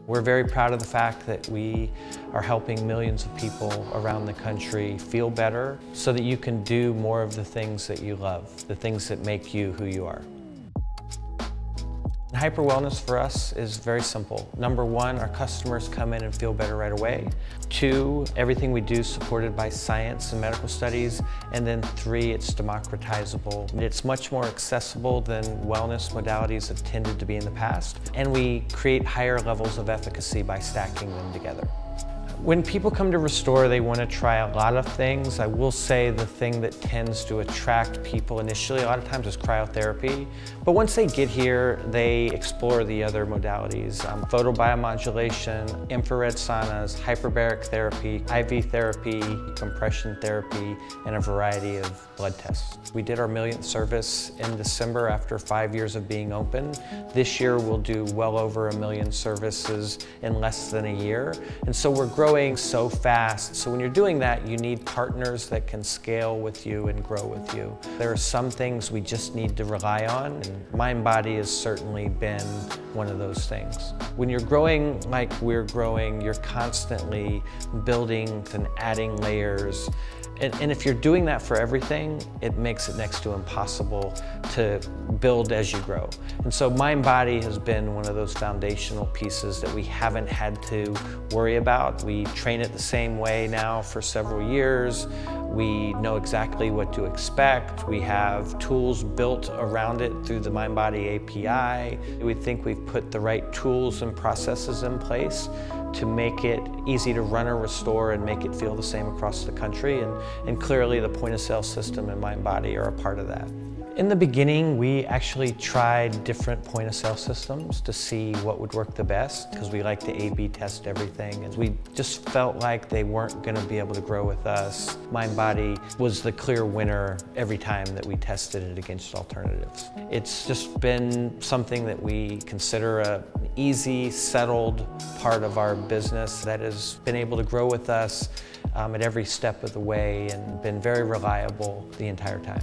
We're very proud of the fact that we are helping millions of people around the country feel better so that you can do more of the things that you love, the things that make you who you are. Hyper Wellness for us is very simple. Number one, our customers come in and feel better right away. Two, everything we do is supported by science and medical studies. And then three, it's democratizable. It's much more accessible than wellness modalities have tended to be in the past. And we create higher levels of efficacy by stacking them together. When people come to Restore, they want to try a lot of things. I will say the thing that tends to attract people initially, a lot of times, is cryotherapy. But once they get here, they explore the other modalities. Photobiomodulation, infrared saunas, hyperbaric therapy, IV therapy, compression therapy, and a variety of blood tests. We did our millionth service in December after 5 years of being open. This year we'll do well over 1 million services in less than a year. And so we're growing so fast. So when you're doing that, you need partners that can scale with you and grow with you. There are some things we just need to rely on, and Mindbody has certainly been one of those things. When you're growing like we're growing, you're constantly building and adding layers. And if you're doing that for everything, it makes it next to impossible to build as you grow. And so Mindbody has been one of those foundational pieces that we haven't had to worry about. We train it the same way now for several years. We know exactly what to expect. We have tools built around it through the Mindbody API. We think we've put the right tools and processes in place to make it easy to run or restore and make it feel the same across the country. And clearly the point-of-sale system and Mindbody are a part of that. In the beginning, we actually tried different point-of-sale systems to see what would work the best, because we like to A/B test everything. And we just felt like they weren't going to be able to grow with us. Mindbody was the clear winner every time that we tested it against alternatives. It's just been something that we consider an easy, settled part of our business that has been able to grow with us at every step of the way and been very reliable the entire time.